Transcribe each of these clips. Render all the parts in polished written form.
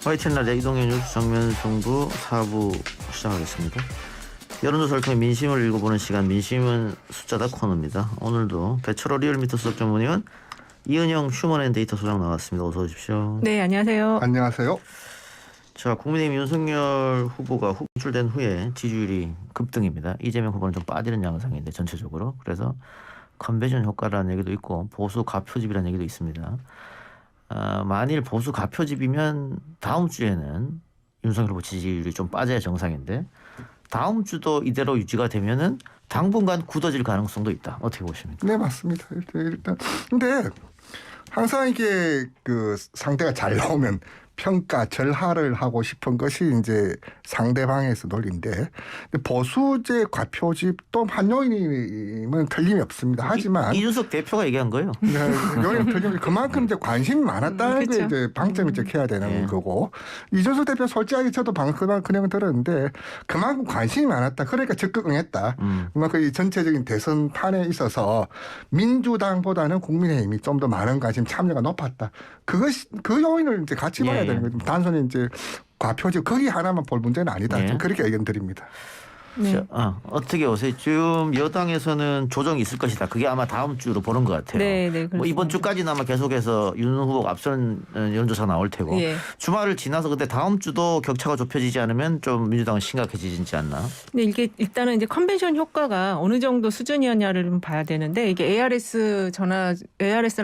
YTN 라디오 이동현 뉴스 정면 승부 4부 시작하겠습니다. 여론조사를 통해 민심을 읽어보는 시간, 민심은 숫자다 코너입니다. 오늘도 배철호 리얼미터 수석 전문위원, 이은영 휴먼앤데이터 소장 나왔습니다. 어서 오십시오. 네, 안녕하세요. 안녕하세요. 자, 국민의힘 윤석열 후보가 후출된 후에 지지율이 급등입니다. 이재명 후보는 좀 빠지는 양상인데 전체적으로. 그래서 컨벤션 효과라는 얘기도 있고 보수 가표집이라는 얘기도 있습니다. 만일 보수 가표집이면 다음 주에는 윤석열 후보 지지율이 좀 빠져야 정상인데 다음 주도 이대로 유지가 되면은 당분간 굳어질 가능성도 있다. 어떻게 보십니까? 네, 맞습니다. 일단 근데 항상 이게 그 상대가 잘 나오면 평가 절하를 하고 싶은 것이 이제 상대방에서 논리인데 보수제 과표집도 한 요인은 틀림이 없습니다. 하지만 이준석 대표가 얘기한 거예요. 요인 틀림이 그만큼 이제 관심이 많았다는 게 이제 방점이 찍혀야 되는 거고 이준석 대표 솔직하게 저도 방금 그냥 들었는데 그만큼 관심이 많았다. 그러니까 적극 응했다. 그만큼 이 전체적인 대선판에 있어서 민주당보다는 국민의힘이 좀 더 많은 관심 참여가 높았다. 그 요인을 이제 같이 봐야 되는 거죠. 단순히 이제 과표집 거기 하나만 볼 문제는 아니다. 그렇게 의견 드립니다. 네. 어떻게 보세요? 지금 여당에서는 조정이 있을 것이다. 그게 아마 다음 주로 보는 것 같아요. 네, 뭐 이번 주까지는 아마 계속해서 윤 후보가 앞선 여론조사가 나올 테고 주말을 지나서 근데 다음 주도 격차가 좁혀지지 않으면 좀 민주당은 심각해지지 않나? 네, 이게 일단은 이제 컨벤션 효과가 어느 정도 수준이었냐를 좀 봐야 되는데 이게 ARS랑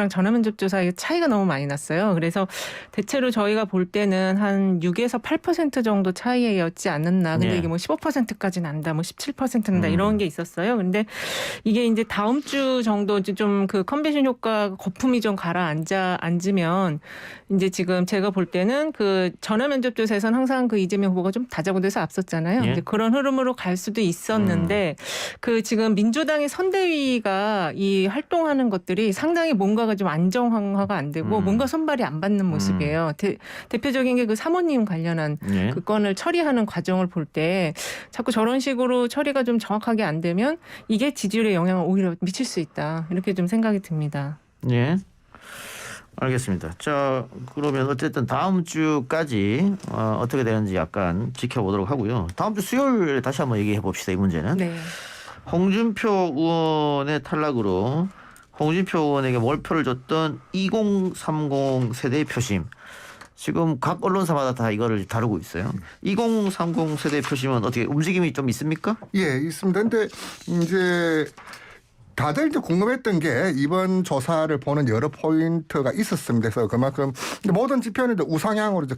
전화면접조 사이 차이가 너무 많이 났어요. 그래서 대체로 저희가 볼 때는 한 6에서 8% 정도 차이였지 않았나. 근데 이게 뭐 15%까지는 안 뭐 17%다 이런 게 있었어요. 근데 이게 이제 다음 주 정도 좀 그 컨벤션 효과 거품이 좀 가라앉으면 이제 지금 제가 볼 때는 그 전화 면접조사에서는 항상 그 이재명 후보가 좀 다자고돼서 앞섰잖아요. 이제 그런 흐름으로 갈 수도 있었는데 그 지금 민주당의 선대위가 이 활동하는 것들이 상당히 뭔가가 좀 안정화가 안 되고 뭔가 손발이 안 받는 모습이에요. 대표적인 게 그 사모님 관련한 그 건을 처리하는 과정을 볼 때 자꾸 저런 식으로 처리가 좀 정확하게 안 되면 이게 지지율에 영향을 오히려 미칠 수 있다. 이렇게 좀 생각이 듭니다. 예. 알겠습니다. 자, 그러면 어쨌든 다음 주까지 어떻게 되는지 약간 지켜보도록 하고요. 다음 주 수요일에 다시 한번 얘기해 봅시다. 이 문제는. 네. 홍준표 의원의 탈락으로 홍준표 의원에게 몰표를 줬던 2030 세대의 표심. 지금 각 언론사마다 다 이거를 다루고 있어요. 2030 세대 표심은 어떻게 움직임이 좀 있습니까? 예, 있습니다. 근데 이제 다들 이제 궁금했던 게 이번 조사를 보는 여러 포인트가 있었습니다. 그래서 그만큼 모든 지표는 이제 우상향으로 이제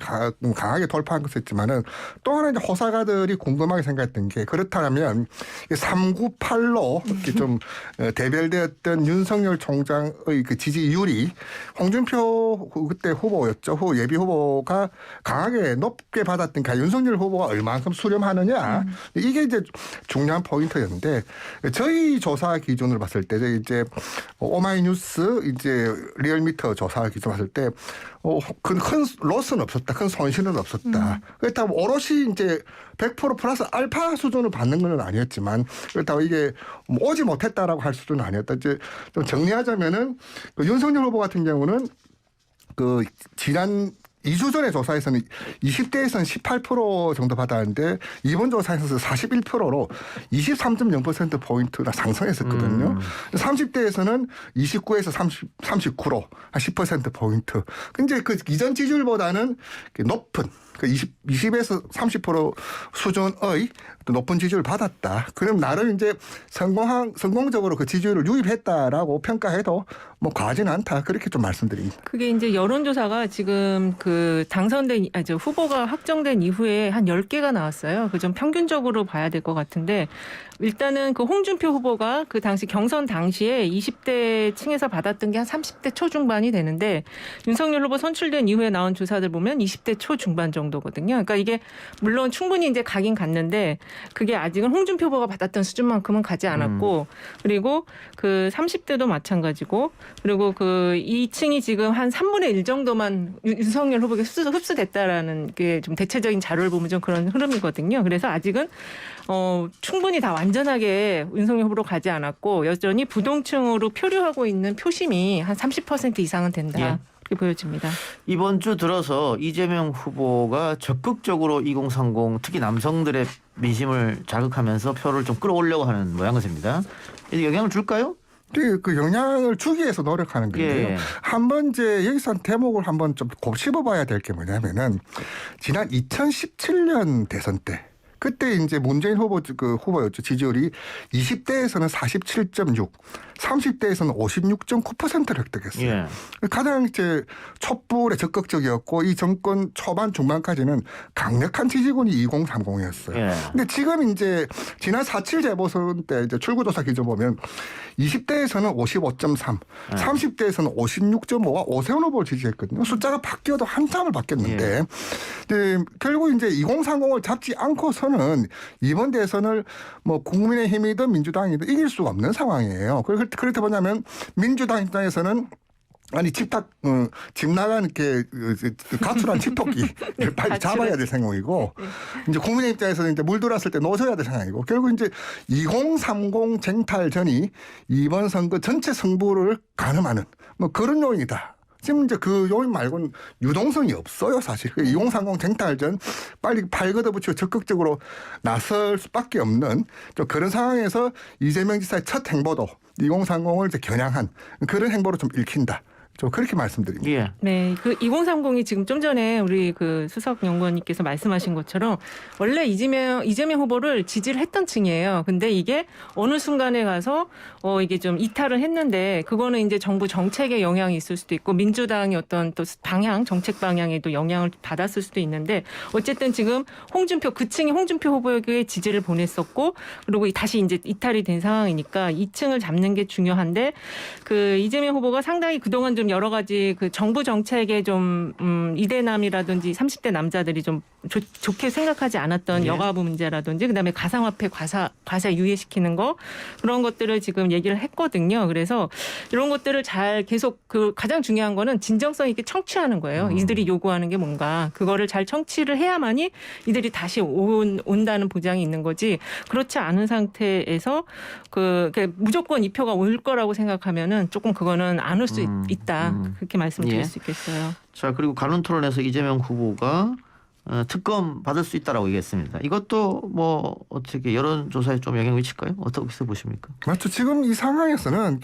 강하게 돌파한 것이었지만은 또 하나 이제 호사가들이 궁금하게 생각했던 게 그렇다면 398로 이렇게 좀 대별되었던 윤석열 총장의 그 지지율이 홍준표 그때 후보였죠. 예비 후보가 강하게 높게 받았던 게 윤석열 후보가 얼마만큼 수렴하느냐 이게 이제 중요한 포인트였는데 저희 조사 기준으로 봤을 때 이제 오마이뉴스 이제 리얼미터 조사 기준 봤을 때 큰 로스는 없었다, 큰 손실은 없었다. 그렇다고 오롯이 이제 100% 플러스 알파 수준을 받는 건 아니었지만 그렇다고 이게 오지 못했다라고 할 수준은 아니었다. 이제 좀 정리하자면은 그 윤석열 후보 같은 경우는 그 지난 2주 전에 조사에서는 20대에서는 18% 정도 받았는데 이번 조사에서 41%로 23.0%포인트나 상승했었거든요. 30대에서는 29에서 39로 한 10%포인트. 근데 그 이전 지지율보다는 높은 그 20에서 30% 수준의 높은 지지율을 받았다. 그럼 나름 이제 성공적으로 그 지지율을 유입했다라고 평가해도 뭐 과하지는 않다. 그렇게 좀 말씀드립니다. 그게 이제 여론조사가 지금 그 후보가 확정된 이후에 한 10개가 나왔어요. 그 좀 평균적으로 봐야 될 것 같은데 일단은 그 홍준표 후보가 그 당시 경선 당시에 20대 층에서 받았던 게 한 30대 초중반이 되는데 윤석열 후보 선출된 이후에 나온 조사들 보면 20대 초중반 정도거든요. 그러니까 이게 물론 충분히 이제 가긴 갔는데 그게 아직은 홍준표 후보가 받았던 수준만큼은 가지 않았고 그리고 그 30대도 마찬가지고 그리고 그 2층이 지금 한 3분의 1 정도만 윤석열 후보에게 흡수됐다라는 게 좀 대체적인 자료를 보면 좀 그런 흐름이거든요. 그래서 아직은 충분히 다 완전하게 윤석열 후보로 가지 않았고 여전히 부동층으로 표류하고 있는 표심이 한 30% 이상은 된다. 그렇게 보여집니다. 이번 주 들어서 이재명 후보가 적극적으로 2030 특히 남성들의 민심을 자극하면서 표를 좀 끌어올려고 하는 모양새입니다. 이게 영향을 줄까요? 그 영향을 주기 위해서 노력하는 건데요. 예. 한번 이제 여기서 대목을 한번 좀 곱씹어봐야 될 게 뭐냐면은 지난 2017년 대선 때 그때 이제 문재인 후보였죠. 지지율이 20대에서는 47.6, 30대에서는 56.9%를 획득했어요. 예. 가장 이제 촛불에 적극적이었고 이 정권 초반 중반까지는 강력한 지지군이 2030이었어요. 예. 근데 지금 이제 지난 4.7 재보선 때 이제 출구조사 기준 보면 20대에서는 55.3, 30대에서는 56.5가 오세훈 후보를 지지했거든요. 숫자가 바뀌어도 한참을 바뀌었는데 이제 결국 이제 2030을 잡지 않고서는 이번 대선을 뭐 국민의힘이든 민주당이든 이길 수가 없는 상황이에요. 그렇다 보냐면 민주당 입장에서는 아니 집 나간 이렇게 가출한 집토끼를 빨리 잡아야 될 생각이고 이제 국민의 입장에서는 이제 물 들어왔을 때 놓아줘야 될 생각이고 결국 이제 2030 쟁탈전이 이번 선거 전체 승부를 가늠하는 뭐 그런 요인이다. 지금 이제 그 요인 말고는 유동성이 없어요, 사실. 2030 쟁탈전 빨리 팔 걷어붙이고 적극적으로 나설 수밖에 없는 좀 그런 상황에서 이재명 지사의 첫 행보도 2030을 이제 겨냥한 그런 행보로 좀 읽힌다. 좀 그렇게 말씀드립니다. 예. 네, 그 2030이 지금 좀 전에 우리 그 수석 연구원님께서 말씀하신 것처럼 원래 이재명 후보를 지지를 했던 층이에요. 근데 이게 어느 순간에 가서 이게 좀 이탈을 했는데 그거는 이제 정부 정책에 영향이 있을 수도 있고 민주당의 어떤 또 방향, 정책 방향에도 영향을 받았을 수도 있는데 어쨌든 지금 그 층이 홍준표 후보에게 지지를 보냈었고 그리고 다시 이제 이탈이 된 상황이니까 이 층을 잡는 게 중요한데 그 이재명 후보가 상당히 그동안 좀 여러 가지 그 정부 정책에 좀 이대남이라든지 30대 남자들이 좀 좋게 생각하지 않았던 예. 여가부 문제라든지 그다음에 가상화폐 과세 유예시키는 거 그런 것들을 지금 얘기를 했거든요. 그래서 이런 것들을 잘 계속 그 가장 중요한 거는 진정성 있게 청취하는 거예요. 이들이 요구하는 게 뭔가 그거를 잘 청취를 해야만이 이들이 다시 온다는 보장이 있는 거지. 그렇지 않은 상태에서 무조건 이 표가 올 거라고 생각하면은 조금 그거는 안 올 수 있다. 그렇게 말씀드릴 예. 수 있겠어요. 자, 그리고 간론 토론에서 이재명 후보가 특검 받을 수 있다라고 얘기했습니다. 이것도 뭐 어떻게 여론조사에 좀 영향을 미칠까요? 어떻게 보십니까? 맞죠. 지금 이 상황에서는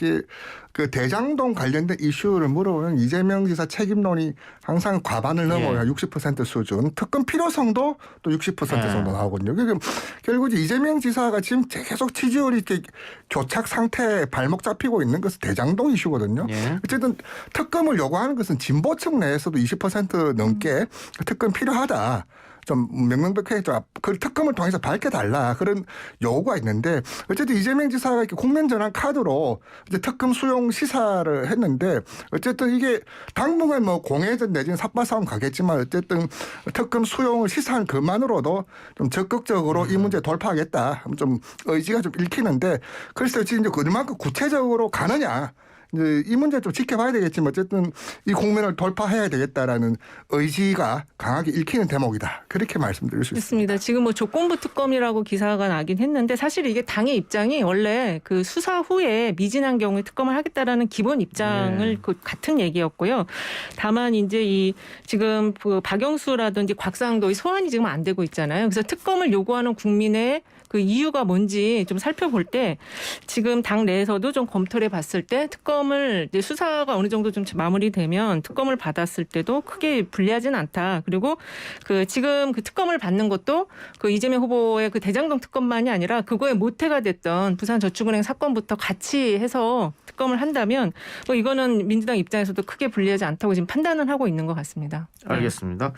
그 대장동 관련된 이슈를 물어보면 이재명 지사 책임론이 항상 과반을 넘어요. 60% 수준. 특검 필요성도 또 60% 정도 나오거든요. 그러니까 결국 이재명 지사가 지금 계속 지지율이 이렇게 교착 상태에 발목 잡히고 있는 것은 대장동 이슈거든요. 예. 어쨌든 특검을 요구하는 것은 진보층 내에서도 20% 넘게 특검 필요하다. 좀 명명백해 그 특검을 통해서 밝혀달라 그런 요구가 있는데 어쨌든 이재명 지사가 이렇게 국면 전환 카드로 이제 특검 수용 시사를 했는데 어쨌든 이게 당분간 뭐 공회전 내지는 삿발 싸움 가겠지만 어쨌든 특검 수용을 시사한 것만으로도 좀 적극적으로 이 문제 돌파하겠다 좀 의지가 좀 읽히는데 글쎄요 지금 이제 그만큼 구체적으로 가느냐. 이제 이 문제 좀 지켜봐야 되겠지만 어쨌든 이 국면을 돌파해야 되겠다라는 의지가 강하게 읽히는 대목이다. 그렇게 말씀드릴 수 있습니다. 그렇습니다. 지금 뭐 조건부 특검이라고 기사가 나긴 했는데 사실 이게 당의 입장이 원래 그 수사 후에 미진한 경우에 특검을 하겠다라는 기본 입장을 그 같은 얘기였고요. 다만 이제 지금 그 박영수라든지 곽상도의 소환이 지금 안 되고 있잖아요. 그래서 특검을 요구하는 국민의 그 이유가 뭔지 좀 살펴볼 때 지금 당 내에서도 좀 검토를 해봤을 때 특검을 이제 수사가 어느 정도 좀 마무리되면 특검을 받았을 때도 크게 불리하지는 않다. 그리고 그 지금 그 특검을 받는 것도 그 이재명 후보의 그 대장동 특검만이 아니라 그거에 모태가 됐던 부산저축은행 사건부터 같이 해서 특검을 한다면 뭐 이거는 민주당 입장에서도 크게 불리하지 않다고 지금 판단을 하고 있는 것 같습니다. 알겠습니다.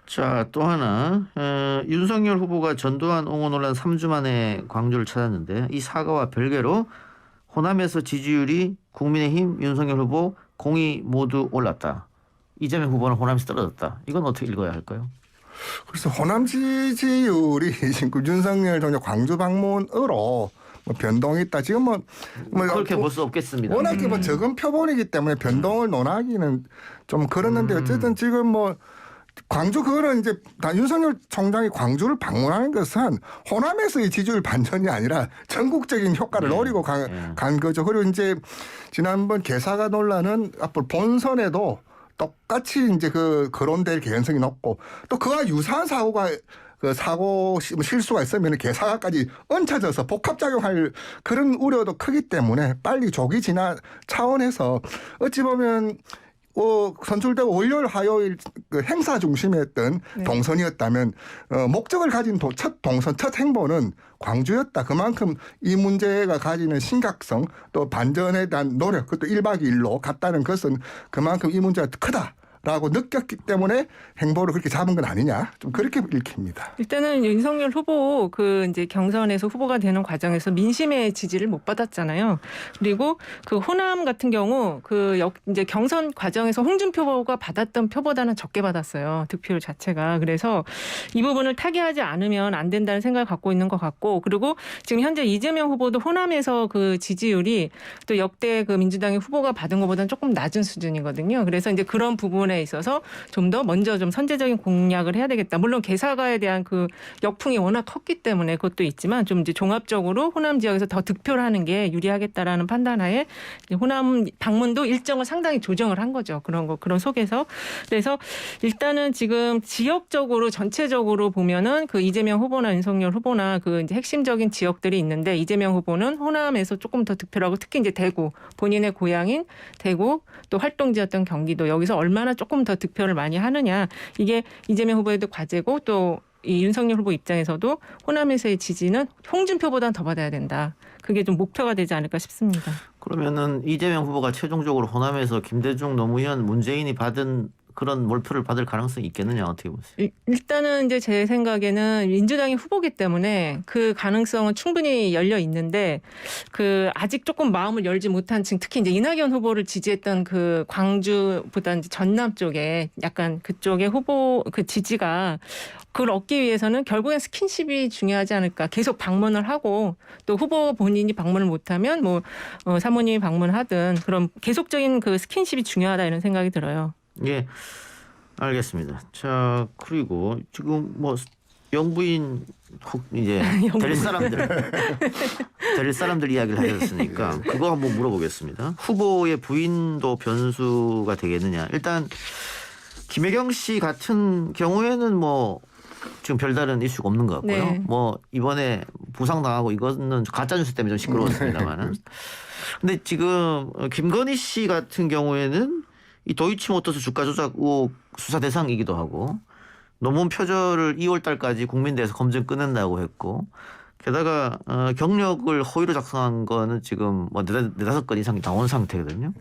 자, 또 하나 윤석열 후보가 전두환 옹호 논란 3주 만에 광주를 찾았는데 이 사과와 별개로 호남에서 지지율이 국민의힘 윤석열 후보 공이 모두 올랐다. 이재명 후보는 호남에서 떨어졌다. 이건 어떻게 읽어야 할까요? 그래서 호남 지지율이 지금 윤석열 총장 광주 방문으로 뭐 변동이 있다. 지금 뭐 그렇게 볼 수 없겠습니다. 워낙에 뭐 적은 표본이기 때문에 변동을 논하기는 좀 그렇는데 어쨌든 지금 뭐 광주 그거는 이제 윤석열 총장이 광주를 방문하는 것은 호남에서의 지지율 반전이 아니라 전국적인 효과를 노리고 간 거죠. 그리고 이제 지난번 개사가 논란은 앞으로 본선에도 똑같이 이제 거론될 개연성이 높고 또 그와 유사한 사고가 사고 실수가 있으면 개사가까지 얹혀져서 복합작용할 그런 우려도 크기 때문에 빨리 조기 진화 차원에서 어찌 보면 선출되고 월요일 화요일 행사 중심이었던 네. 동선이었다면 목적을 가진 첫 동선 첫 행보는 광주였다. 그만큼 이 문제가 가지는 심각성 또 반전에 대한 노력 그것도 1박 2일로 갔다는 것은 그만큼 이 문제가 크다. 라고 느꼈기 때문에 행보를 그렇게 잡은 건 아니냐 좀 그렇게 읽힙니다. 일단은 윤석열 후보 이제 경선에서 후보가 되는 과정에서 민심의 지지를 못 받았잖아요. 그리고 호남 같은 경우 이제 경선 과정에서 홍준표 후보가 받았던 표보다는 적게 받았어요. 득표율 자체가. 그래서 이 부분을 타개하지 않으면 안 된다는 생각을 갖고 있는 것 같고 그리고 지금 현재 이재명 후보도 호남에서 지지율이 또 역대 민주당의 후보가 받은 것보다는 조금 낮은 수준이거든요. 그래서 이제 그런 부분에 있어서 좀 더 먼저 좀 선제적인 공략을 해야 되겠다. 물론 개사가에 대한 역풍이 워낙 컸기 때문에 그것도 있지만 좀 이제 종합적으로 호남 지역에서 더 득표를 하는 게 유리하겠다라는 판단하에 호남 방문도 일정을 상당히 조정을 한 거죠. 그런 속에서 그래서 일단은 지금 지역적으로 전체적으로 보면은 이재명 후보나 윤석열 후보나 이제 핵심적인 지역들이 있는데 이재명 후보는 호남에서 조금 더 득표를 하고 특히 이제 대구 본인의 고향인 대구 또 활동지였던 경기도 여기서 얼마나 조금 더 득표를 많이 하느냐 이게 이재명 후보에도 과제고 또 이 윤석열 후보 입장에서도 호남에서의 지지는 홍준표보다는 더 받아야 된다. 그게 좀 목표가 되지 않을까 싶습니다. 그러면은 이재명 후보가 최종적으로 호남에서 김대중, 노무현, 문재인이 받은 그런 몰표를 받을 가능성이 있겠느냐 어떻게 보세요? 일단은 이제 제 생각에는 민주당이 후보기 때문에 그 가능성은 충분히 열려 있는데 아직 조금 마음을 열지 못한 층 특히 이제 이낙연 후보를 지지했던 광주보다 이제 전남 쪽에 약간 그쪽의 후보 지지가 그걸 얻기 위해서는 결국엔 스킨십이 중요하지 않을까. 계속 방문을 하고 또 후보 본인이 방문을 못하면 사모님이 방문하든 그런 계속적인 스킨십이 중요하다 이런 생각이 들어요. 예, 알겠습니다. 자, 그리고 지금 영부인 혹 이제 될 사람들 이야기를 하셨으니까 그거 한번 물어보겠습니다. 후보의 부인도 변수가 되겠느냐? 일단 김혜경 씨 같은 경우에는 지금 별다른 이슈가 없는 것 같고요. 네. 이번에 부상당하고 이거는 가짜뉴스 때문에 좀 시끄러웠습니다만은. 근데 지금 김건희 씨 같은 경우에는 이 도이치모터스 주가 조작 의혹 수사 대상이기도 하고 논문 표절을 2월 달까지 국민대에서 검증 끊는다고 했고 게다가 경력을 허위로 작성한 거는 지금 4-5건 이상이 나온 상태거든요.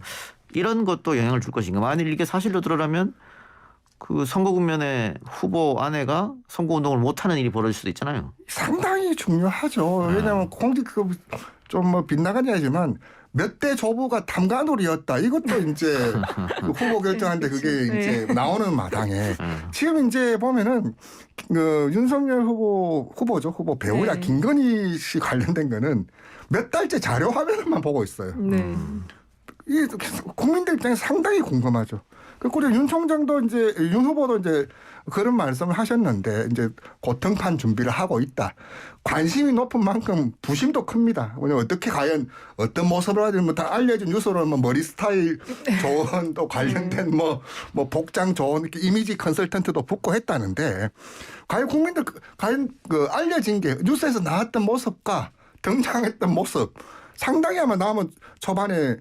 이런 것도 영향을 줄 것인가. 만일 이게 사실로 드러나면 선거 국면에 후보 아내가 선거운동을 못하는 일이 벌어질 수도 있잖아요. 상당히 중요하죠. 왜냐하면 좀 빗나간 이야기지만 몇 대 조부가 탐관오리였다. 이것도 이제 후보 결정하는데 그게 이제 나오는 마당에 지금 이제 보면은 윤석열 후보죠. 후보 배우야 네. 김건희 씨 관련된 거는 몇 달째 자료 화면만 보고 있어요. 네. 이 국민들 입장에 상당히 궁금하죠. 그리고 윤 총장도 이제 윤 후보도 이제 그런 말씀을 하셨는데 이제 고등판 준비를 하고 있다. 관심이 높은 만큼 부심도 큽니다. 어떻게 과연 어떤 모습을 하든 다 알려진 뉴스로는 머리 스타일 좋은 또 관련된 복장 좋은 이렇게 이미지 컨설턴트도 붙고 했다는데 과연 국민들 과연 알려진 게 뉴스에서 나왔던 모습과 등장했던 모습 상당히 아마 남은 초반에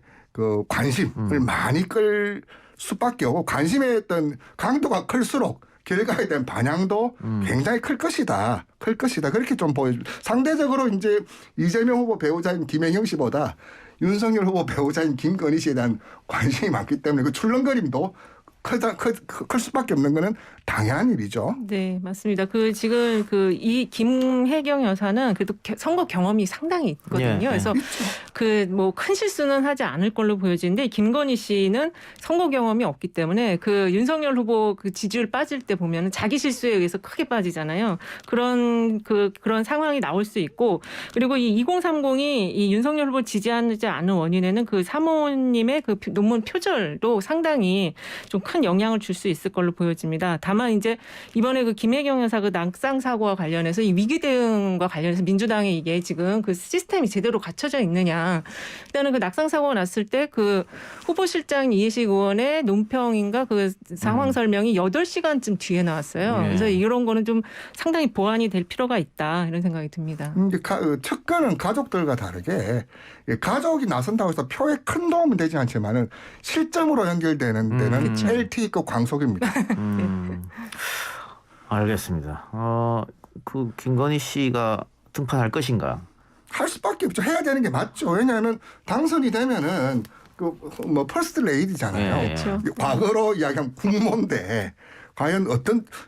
관심을 많이 끌 수밖에 없고 관심의 어떤 강도가 클수록 결과에 대한 반향도 굉장히 클 것이다. 그렇게 좀 상대적으로 이제 이재명 후보 배우자인 김혜경 씨보다 윤석열 후보 배우자인 김건희 씨에 대한 관심이 많기 때문에 그 출렁거림도 클 수밖에 없는 거는 당연한 일이죠. 네, 맞습니다. 지금 이 김혜경 여사는 그래도 선거 경험이 상당히 있거든요. 네, 그래서 큰 실수는 하지 않을 걸로 보여지는데 김건희 씨는 선거 경험이 없기 때문에 윤석열 후보 지지율 빠질 때 보면은 자기 실수에 의해서 크게 빠지잖아요. 그런 상황이 나올 수 있고 그리고 이 2030이 이 윤석열 후보를 지지하지 않은 원인에는 사모님의 논문 표절도 상당히 좀 큰 큰 영향을 줄 수 있을 걸로 보여집니다. 다만 이제 이번에 그 김혜경 여사 그 낙상 사고와 관련해서 이 위기 대응과 관련해서 민주당이 이게 지금 그 시스템이 제대로 갖춰져 있느냐. 일단은 그 낙상 사고가 났을 때 그 후보실장 이해식 의원의 논평인가 그 상황 설명이 8시간쯤 뒤에 나왔어요. 네. 그래서 이런 거는 좀 상당히 보완이 될 필요가 있다 이런 생각이 듭니다. 이제 측근은 가족들과 다르게 가족이 나선다고 해서 표에 큰 도움은 되지 않지만은 실점으로 연결되는 데는 그쵸. LTE급 광속입니다. 알겠습니다. 그 김건희 씨가 등판할 것인가? 할 수밖에 없죠. 해야 되는 게 맞죠. 왜냐하면 당선이 되면은 그 뭐 퍼스트 레이디잖아요. 네. 그렇죠. 과거로 이야기하면 국모인데 과연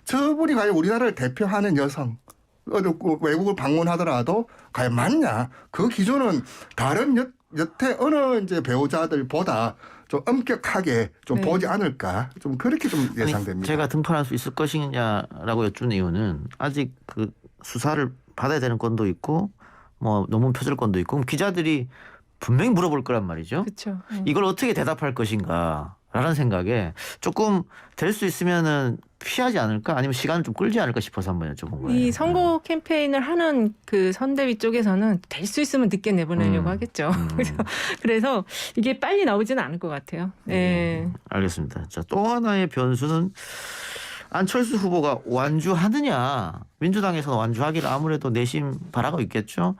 저분이 과연 우리나라를 대표하는 여성 외국을 방문하더라도 과연 맞냐? 그 기준은 다른 여태 어느 이제 배우자들보다 좀 엄격하게 좀 네. 보지 않을까? 좀 그렇게 좀 아니, 예상됩니다. 제가 등판할 수 있을 것이냐라고 여쭈는 이유는 아직 그 수사를 받아야 되는 건도 있고 뭐 논문 펴줄 건도 있고 그럼 기자들이 분명히 물어볼 거란 말이죠. 그렇죠. 이걸 어떻게 대답할 것인가라는 생각에 조금 될 수 있으면은 피하지 않을까 아니면 시간을 좀 끌지 않을까 싶어서 한번 여쭤본 거예요. 이 선거 캠페인을 하는 그 선대위 쪽에서는 될 수 있으면 늦게 내보내려고 하겠죠. 그래서 이게 빨리 나오지는 않을 것 같아요. 네. 알겠습니다. 자, 또 하나의 변수는 안철수 후보가 완주하느냐. 민주당에서는 완주하기를 아무래도 내심 바라고 있겠죠.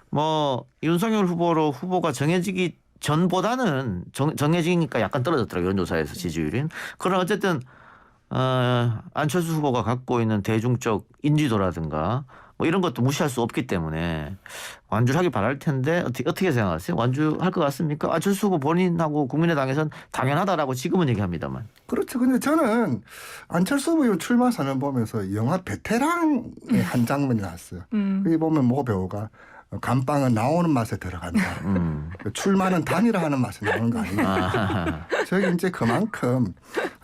뭐 윤석열 후보가 정해지기 전보다는 정해지니까 약간 떨어졌더라고요. 여론조사에서 지지율이. 그러나 어쨌든 안철수 후보가 갖고 있는 대중적 인지도라든가 뭐 이런 것도 무시할 수 없기 때문에 완주를 하길 바랄 텐데 어떻게 생각하세요? 완주할 것 같습니까? 안철수 후보 본인하고 국민의당에서는 당연하다라고 지금은 얘기합니다만. 그렇죠. 근데 저는 안철수 후보 출마 선언 보면서 영화 베테랑의 한 장면이 나왔어요. 여기 보면 모 배우가 감방은 나오는 맛에 들어간다. 출마는 단일화하는 맛에 나오는 거 아니에요. 저기 이제 그만큼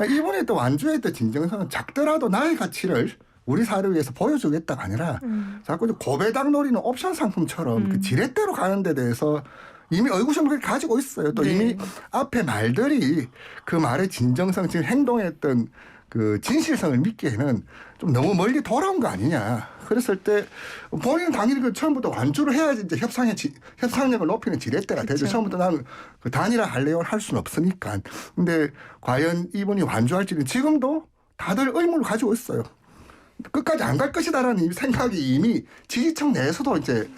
이번에 또 완주의 또 진정성은 작더라도 나의 가치를 우리 사회를 위해서 보여주겠다가 아니라 자꾸 고배당 노리는 옵션 상품처럼 그 지렛대로 가는 데 대해서 이미 의구심을 가지고 있어요. 또 네. 이미 앞에 말들이 그 말의 진정성, 지금 행동했던 그 진실성을 믿기에는 좀 너무 멀리 돌아온 거 아니냐. 그랬을 때 본인은 당연히 그 처음부터 완주를 해야지 이제 협상력을 높이는 지렛대가 되죠. 그렇죠. 처음부터 나는 그 단일화 할래요 할 수는 없으니까. 근데 과연 이분이 완주할지는 지금도 다들 의문을 가지고 있어요. 끝까지 안 갈 것이다라는 생각이 이미 지지층 내에서도 이제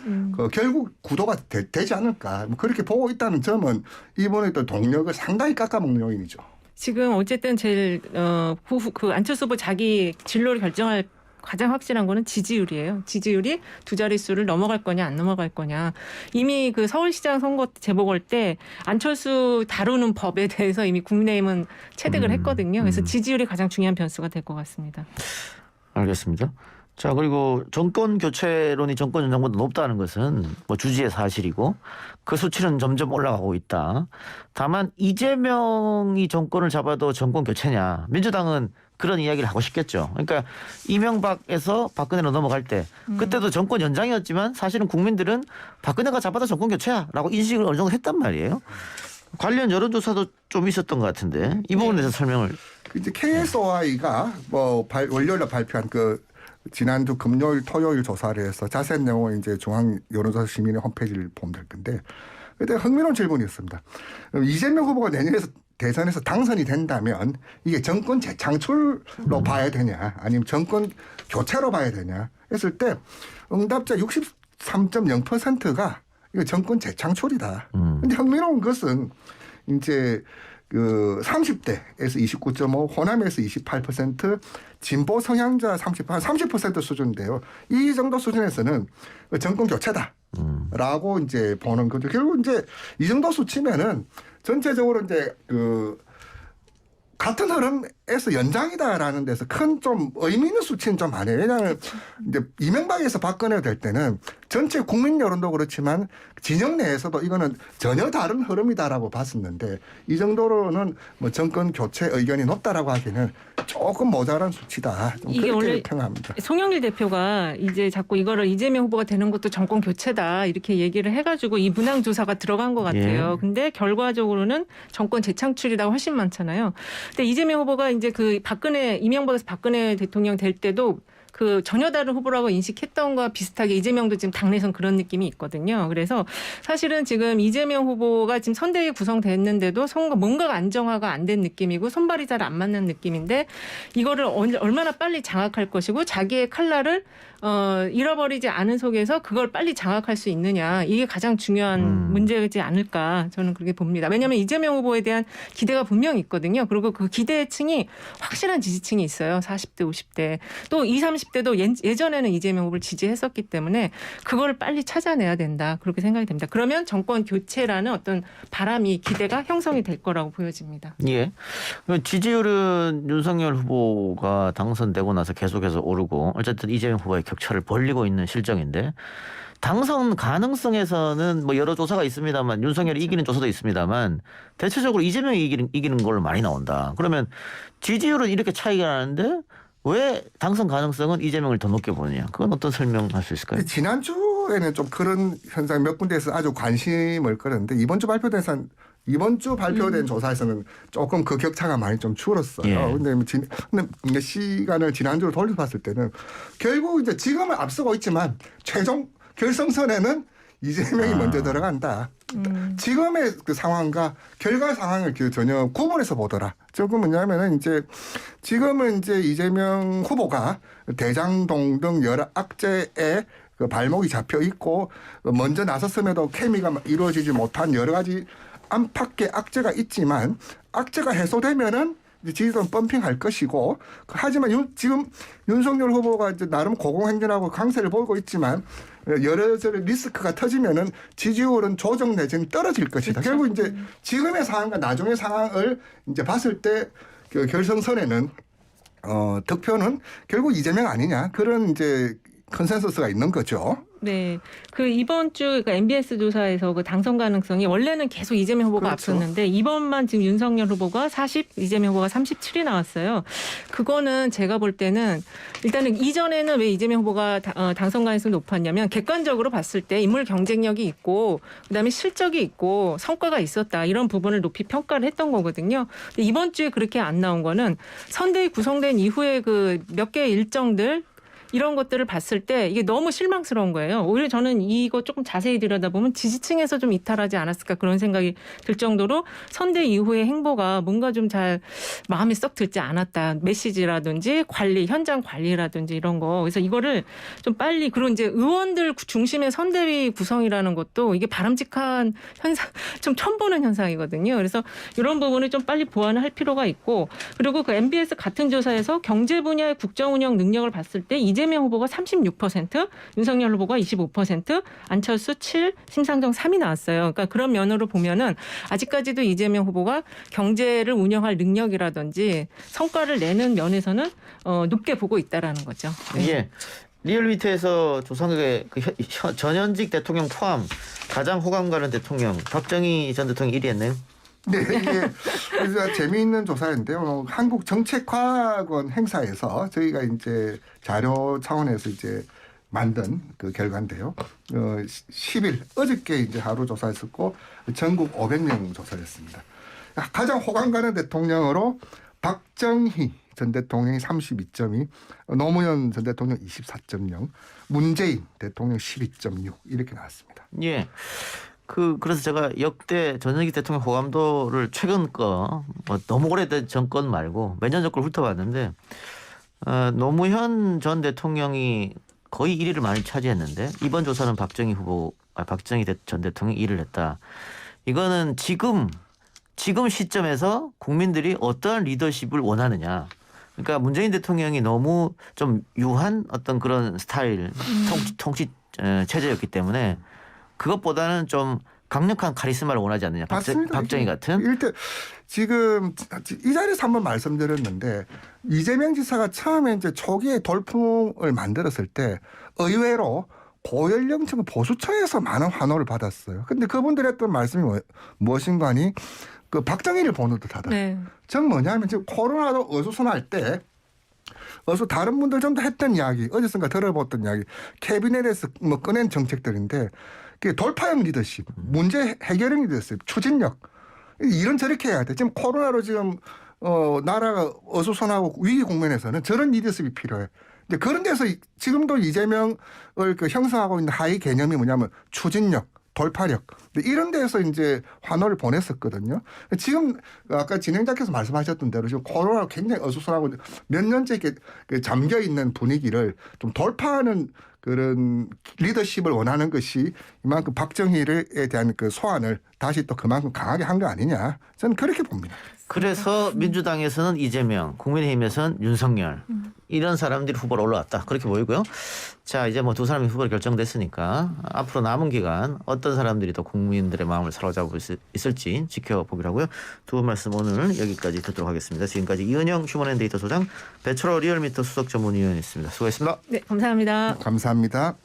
결국 구도가 되지 않을까. 뭐 그렇게 보고 있다는 점은 이번에 또 동력을 상당히 깎아먹는 요인이죠. 지금 어쨌든 제일 그 안철수 후보 자기 진로를 결정할 가장 확실한 거는 지지율이에요. 지지율이 두 자릿수를 넘어갈 거냐 안 넘어갈 거냐. 이미 그 서울시장 선거 재보궐 때 안철수 다루는 법에 대해서 이미 국민의힘은 체득을 했거든요. 그래서 지지율이 가장 중요한 변수가 될 것 같습니다. 알겠습니다. 자, 그리고 정권 교체론이 정권 연장보다 높다는 것은 뭐 주지의 사실이고 그 수치는 점점 올라가고 있다. 다만 이재명이 정권을 잡아도 정권 교체냐. 민주당은 그런 이야기를 하고 싶겠죠. 그러니까 이명박에서 박근혜로 넘어갈 때 그때도 정권 연장이었지만 사실은 국민들은 박근혜가 잡아도 정권 교체야라고 인식을 어느 정도 했단 말이에요. 관련 여론조사도 좀 있었던 것 같은데 이 부분에 대해서 설명을. 이제 KSOI가 뭐 월요일에 발표한 그 지난주 금요일, 토요일 조사를 해서 자세한 내용은 이제 중앙 여론조사 시민의 홈페이지를 보면 될 건데 그때 흥미로운 질문이었습니다. 이재명 후보가 내년에 대선에서 당선이 된다면 이게 정권 재창출로 봐야 되냐 아니면 정권 교체로 봐야 되냐 했을 때 응답자 63.0%가 이거 정권 재창출이다. 근데 흥미로운 것은 이제 그 30대에서 29.5, 호남에서 28%, 진보 성향자 30% 수준인데요. 이 정도 수준에서는 정권 교체다라고 이제 보는 거죠. 결국 이제 이 정도 수치면은 전체적으로 이제 그 같은 흐름 에서 연장이다라는 데서 큰 좀 의미 있는 수치는 좀 아니에요. 왜냐하면 이제 이명박에서 박근혜가 될 때는 전체 국민 여론도 그렇지만 진영 내에서도 이거는 전혀 다른 흐름이다라고 봤었는데 이 정도로는 뭐 정권 교체 의견이 높다라고 하기는 조금 모자란 수치다. 좀 이게 그렇게 원래 평합니다. 송영길 대표가 이제 자꾸 이거를 이재명 후보가 되는 것도 정권 교체다 이렇게 얘기를 해가지고 이 문항 조사가 들어간 것 같아요. 예. 근데 결과적으로는 정권 재창출이라고 훨씬 많잖아요. 근데 이재명 후보가 이제 그 이명박에서 박근혜 대통령 될 때도 그 전혀 다른 후보라고 인식했던 거와 비슷하게 이재명도 지금 당내선 그런 느낌이 있거든요. 그래서 사실은 지금 이재명 후보가 지금 선대위 구성됐는데도 뭔가가 안정화가 안 된 느낌이고 손발이 잘 안 맞는 느낌인데 이거를 얼마나 빨리 장악할 것이고 자기의 칼날을 잃어버리지 않은 속에서 그걸 빨리 장악할 수 있느냐 이게 가장 중요한 문제이지 않을까 저는 그렇게 봅니다. 왜냐하면 이재명 후보에 대한 기대가 분명히 있거든요. 그리고 그 기대층이 확실한 지지층이 있어요. 40대 50대 또 20, 30대도 예전에는 이재명 후보를 지지했었기 때문에 그걸 빨리 찾아내야 된다 그렇게 생각이 됩니다. 그러면 정권 교체라는 어떤 바람이 기대가 형성이 될 거라고 보여집니다. 예. 지지율은 윤석열 후보가 당선되고 나서 계속해서 오르고 어쨌든 이재명 후보의 격차를 벌리고 있는 실정인데 당선 가능성에서는 뭐 여러 조사가 있습니다만 윤석열이 이기는 조사도 있습니다만 대체적으로 이재명이 이기는 걸로 많이 나온다. 그러면 지지율은 이렇게 차이가 나는데 왜 당선 가능성은 이재명을 더 높게 보느냐. 그건 어떤 설명할 수 있을까요? 지난주에는 좀 그런 현상 몇 군데에서 아주 관심을 끌었는데 이번 주 발표된 조사에서는 조금 그 격차가 많이 좀 줄었어요. 예. 근데 시간을 지난주로 돌려서 봤을 때는 결국 이제 지금은 앞서고 있지만 최종 결승선에는 이재명이 먼저 들어간다. 지금의 그 상황과 결과 상황을 전혀 구분해서 보더라. 조금 뭐냐면은 이제 지금은 이제 이재명 후보가 대장동 등 여러 악재에 그 발목이 잡혀 있고 먼저 나섰음에도 케미가 이루어지지 못한 여러 가지 안팎의 악재가 있지만 악재가 해소되면은 지지도는 펌핑할 것이고 하지만 지금 윤석열 후보가 이제 나름 고공행진하고 강세를 보이고 있지만 여러 리스크가 터지면은 지지율은 조정 내지는 떨어질 것이다. 그렇죠. 결국 이제 지금의 상황과 나중의 상황을 이제 봤을 때 그 결선선에는 득표는 결국 이재명 아니냐 그런 이제 컨센서스가 있는 거죠. 네. 그 이번 주 그러니까 MBS 조사에서 그 당선 가능성이 원래는 계속 이재명 후보가 그렇죠. 앞섰는데 이번만 지금 윤석열 후보가 40, 이재명 후보가 37이 나왔어요. 그거는 제가 볼 때는 일단은 이전에는 왜 이재명 후보가 당선 가능성이 높았냐면 객관적으로 봤을 때 인물 경쟁력이 있고 그다음에 실적이 있고 성과가 있었다. 이런 부분을 높이 평가를 했던 거거든요. 근데 이번 주에 그렇게 안 나온 거는 선대위 구성된 이후에 그 몇 개의 일정들 이런 것들을 봤을 때 이게 너무 실망스러운 거예요. 오히려 저는 이거 조금 자세히 들여다보면 지지층에서 좀 이탈하지 않았을까 그런 생각이 들 정도로 선대 이후의 행보가 뭔가 좀 잘 마음에 썩 들지 않았다. 메시지라든지 관리, 현장 관리라든지 이런 거. 그래서 이거를 좀 빨리 그리고 이제 의원들 중심의 선대위 구성이라는 것도 이게 바람직한 현상, 좀 처음 보는 현상이거든요. 그래서 이런 부분을 좀 빨리 보완을 할 필요가 있고 그리고 그 MBS 같은 조사에서 경제 분야의 국정 운영 능력을 봤을 때 이재명 후보가 36%, 윤석열 후보가 25%, 안철수 7, 심상정 3이 나왔어요. 그러니까 그런 면으로 보면은 아직까지도 이재명 후보가 경제를 운영할 능력이라든지 성과를 내는 면에서는 높게 보고 있다라는 거죠. 네. 예. 리얼미터에서 조상국의 그 전현직 대통령 포함 가장 호감 가는 대통령 박정희 전 대통령 1위 했네요. 네, 이게 재미있는 조사인데요. 한국정책과학원 행사에서 저희가 이제 자료 차원에서 이제 만든 그 결과인데요. 10일 어저께 이제 하루 조사했었고 전국 500명 조사를 했습니다. 가장 호감 가는 대통령으로 박정희 전 대통령이 32.2, 노무현 전 대통령 24.0, 문재인 대통령 12.6 이렇게 나왔습니다. 예. 그래서 제가 역대 전현직 대통령 호감도를 최근 거 뭐 너무 오래된 정권 말고 몇 년 전 걸 훑어봤는데 노무현 전 대통령이 거의 1위를 많이 차지했는데 이번 조사는 박정희 전 대통령이 1위를 했다. 이거는 지금 시점에서 국민들이 어떠한 리더십을 원하느냐. 그러니까 문재인 대통령이 너무 좀 유한 어떤 그런 스타일 통치 체제였기 때문에 그것보다는 좀 강력한 카리스마를 원하지 않느냐. 맞습니다. 박정희 같은. 지금 이 자리에서 한번 말씀드렸는데 이재명 지사가 처음에 이제 초기에 돌풍을 만들었을 때 의외로 고연령층 보수층에서 많은 환호를 받았어요. 근데 그분들이 했던 말씀이 무엇인가 하니 그 박정희를 보는 듯하다. 네. 전 뭐냐면 지금 코로나도 어수선할 때 다른 분들 좀 더 했던 이야기, 어디선가 들어봤던 이야기, 캐비넷에서 뭐 꺼낸 정책들인데 그게 돌파형 리더십, 문제 해결형 리더십, 추진력 이런 저렇게 해야 돼. 지금 코로나로 지금 나라가 어수선하고 위기 국면에서는 저런 리더십이 필요해. 근데 그런 데서 지금도 이재명을 그 형성하고 있는 하위 개념이 뭐냐면 추진력, 돌파력. 근데 이런 데서 이제 환호를 보냈었거든요. 지금 아까 진행자께서 말씀하셨던 대로 지금 코로나로 굉장히 어수선하고 몇 년째 이렇게 잠겨 있는 분위기를 좀 돌파하는 그런 리더십을 원하는 것이 이만큼 박정희에 대한 그 소환을 다시 또 그만큼 강하게 한 거 아니냐. 저는 그렇게 봅니다. 그래서 민주당에서는 이재명, 국민의힘에서는 윤석열 이런 사람들이 후보로 올라왔다. 그렇게 보이고요. 자, 이제 뭐 두 사람이 후보로 결정됐으니까 앞으로 남은 기간 어떤 사람들이 더 국민들의 마음을 사로잡을 수 있을지 지켜보기로 하고요. 두 분 말씀 오늘 여기까지 듣도록 하겠습니다. 지금까지 이은영 휴먼앤데이터 소장, 배철호 리얼미터 수석 전문위원이었습니다. 수고했습니다. 네, 감사합니다. 감사합니다.